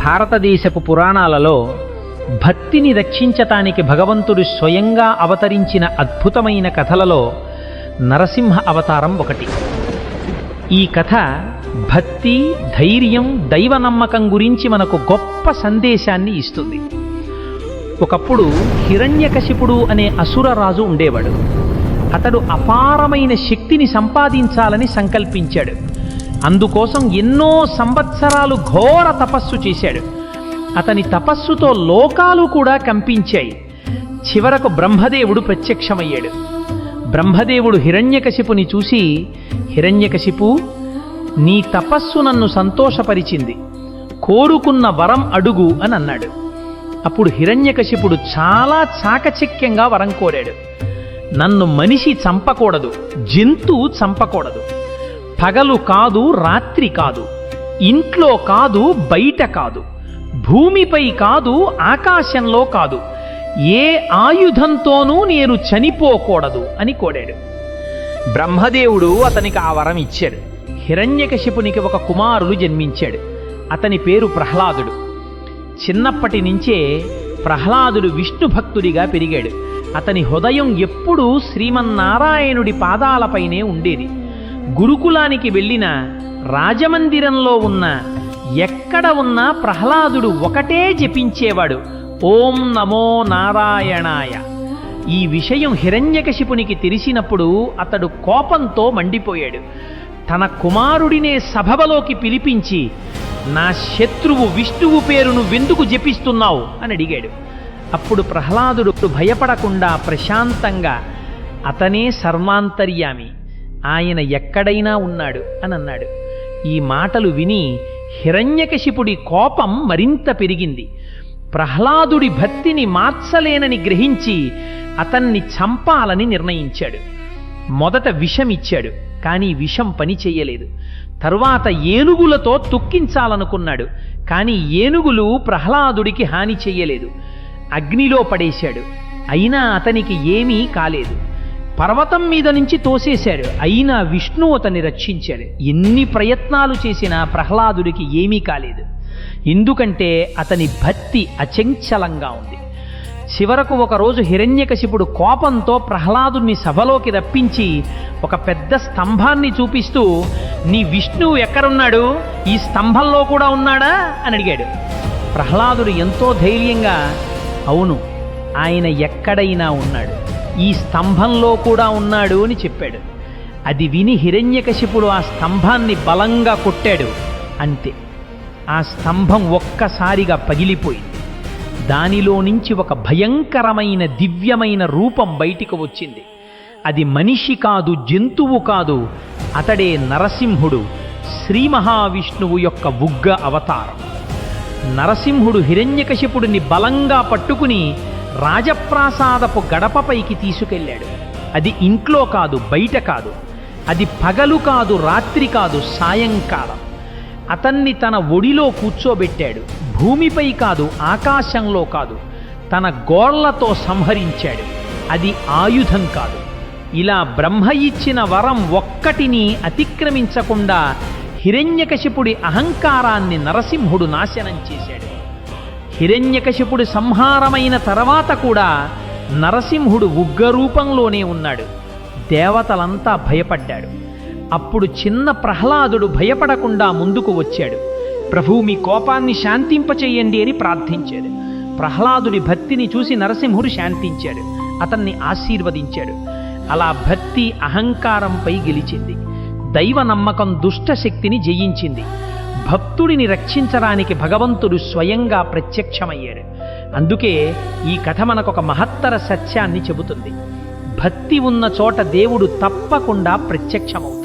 భారతదేశపు పురాణాలలో భక్తిని రక్షించటానికి భగవంతుడు స్వయంగా అవతరించిన అద్భుతమైన కథలలో నరసింహ అవతారం ఒకటి. ఈ కథ భక్తి, ధైర్యం, దైవ నమ్మకం గురించి మనకు గొప్ప సందేశాన్ని ఇస్తుంది. ఒకప్పుడు హిరణ్యకశిపుడు అనే అసుర రాజు ఉండేవాడు. అతడు అపారమైన శక్తిని సంపాదించాలని సంకల్పించాడు. అందుకోసం ఎన్నో సంవత్సరాలు ఘోర తపస్సు చేశాడు. అతని తపస్సుతో లోకాలు కూడా కంపించాయి. చివరకు బ్రహ్మదేవుడు ప్రత్యక్షమయ్యాడు. బ్రహ్మదేవుడు హిరణ్యకశిపుని చూసి, హిరణ్యకశిపు, నీ తపస్సు నన్ను సంతోషపరిచింది, కోరుకున్న వరం అడుగు అని అన్నాడు. అప్పుడు హిరణ్యకశిపుడు చాలా చాకచక్యంగా వరం కోరాడు. నన్ను మనిషి చంపకూడదు, జంతువు చంపకూడదు, పగలు కాదు రాత్రి కాదు, ఇంట్లో కాదు బయట కాదు, భూమిపై కాదు ఆకాశంలో కాదు, ఏ ఆయుధంతోనూ నేను చనిపోకూడదు అని కోరాడు. బ్రహ్మదేవుడు అతనికి ఆ వరం ఇచ్చాడు. హిరణ్యకశిపునికి ఒక కుమారుడు జన్మించాడు. అతని పేరు ప్రహ్లాదుడు. చిన్నప్పటి నుంచే ప్రహ్లాదుడు విష్ణు భక్తుడిగా పెరిగాడు. అతని హృదయం ఎప్పుడూ శ్రీమన్నారాయణుడి పాదాలపైనే ఉండేది. గురుకులానికి వెళ్ళిన, రాజమందిరంలో ఉన్న, ఎక్కడ ఉన్నా ప్రహ్లాదుడు ఒకటే జపించేవాడు, ఓం నమో నారాయణాయ. ఈ విషయం హిరణ్యకశిపునికి తెలిసినప్పుడు అతడు కోపంతో మండిపోయాడు. తన కుమారుడినే సభలోకి పిలిపించి, నా శత్రువు విష్ణువు పేరు నువ్వెందుకు జపిస్తున్నావు అని అడిగాడు. అప్పుడు ప్రహ్లాదుడు భయపడకుండా ప్రశాంతంగా, అతనే సర్వాంతర్యామి, ఆయన ఎక్కడైనా ఉన్నాడు అని అన్నాడు. ఈ మాటలు విని హిరణ్యకశిపుడి కోపం మరింత పెరిగింది. ప్రహ్లాదుడి భక్తిని మార్చలేనని గ్రహించి అతన్ని చంపాలని నిర్ణయించాడు. మొదట విషం ఇచ్చాడు, కానీ విషం పని చెయ్యలేదు. తరువాత ఏనుగులతో తొక్కించాలనుకున్నాడు, కానీ ఏనుగులు ప్రహ్లాదుడికి హాని చెయ్యలేదు. అగ్నిలో పడేశాడు, అయినా అతనికి ఏమీ కాలేదు. పర్వతం మీద నుంచి తోసేశాడు, అయినా విష్ణువు అతన్ని రక్షించాడు. ఎన్ని ప్రయత్నాలు చేసినా ప్రహ్లాదుడికి ఏమీ కాలేదు. ఎందుకంటే అతని భక్తి అచంచలంగా ఉంది. చివరకు ఒకరోజు హిరణ్యకశిపుడు కోపంతో ప్రహ్లాదుని సభలోకి రప్పించి ఒక పెద్ద స్తంభాన్ని చూపిస్తూ, నీ విష్ణువు ఎక్కడున్నాడు, ఈ స్తంభంలో కూడా ఉన్నాడా అని అడిగాడు. ప్రహ్లాదుడు ఎంతో ధైర్యంగా, అవును, ఆయన ఎక్కడైనా ఉన్నాడు, ఈ స్తంభంలో కూడా ఉన్నాడు అని చెప్పాడు. అది విని హిరణ్యకశిపుడు ఆ స్తంభాన్ని బలంగా కొట్టాడు. అంతే, ఆ స్తంభం ఒక్కసారిగా పగిలిపోయింది. దానిలో నుంచి ఒక భయంకరమైన దివ్యమైన రూపం బయటికి వచ్చింది. అది మనిషి కాదు, జంతువు కాదు, అతడే నరసింహుడు, శ్రీ మహావిష్ణువు యొక్క ఉగ్ర అవతారం. నరసింహుడు హిరణ్యకశిపుడిని బలంగా పట్టుకుని రాజప్రాసాదపు గడపపైకి తీసుకెళ్ళాడు. అది ఇంట్లో కాదు, బయట కాదు, అది పగలు కాదు, రాత్రి కాదు, సాయంకాలం. అతన్ని తన ఒడిలో కూర్చోబెట్టాడు. భూమిపై కాదు, ఆకాశంలో కాదు, తన గోళ్లతో సంహరించాడు. అది ఆయుధం కాదు. ఇలా బ్రహ్మ ఇచ్చిన వరం ఒక్కటిని అతిక్రమించకుండా హిరణ్యకశిపుడి అహంకారాన్ని నరసింహుడు నాశనం చేశాడు. హిరణ్యకశిపుడి సంహారమైన తర్వాత కూడా నరసింహుడు ఉగ్రరూపంలోనే ఉన్నాడు. దేవతలంతా భయపడ్డాడు. అప్పుడు చిన్న ప్రహ్లాదుడు భయపడకుండా ముందుకు వచ్చాడు. ప్రభు, మీ కోపాన్ని శాంతింపచేయండి అని ప్రార్థించాడు. ప్రహ్లాదుడి భక్తిని చూసి నరసింహుడు శాంతించాడు, అతన్ని ఆశీర్వదించాడు. అలా భక్తి అహంకారంపై గెలిచింది. దైవ నమ్మకం దుష్ట శక్తిని జయించింది. భక్తుడిని రక్షించడానికి భగవంతుడు స్వయంగా ప్రత్యక్షమయ్యాడు. అందుకే ఈ కథ మనకొక మహత్తర సత్యాన్ని చెబుతుంది. భక్తి ఉన్న చోట దేవుడు తప్పకుండా ప్రత్యక్షమవుతాడు.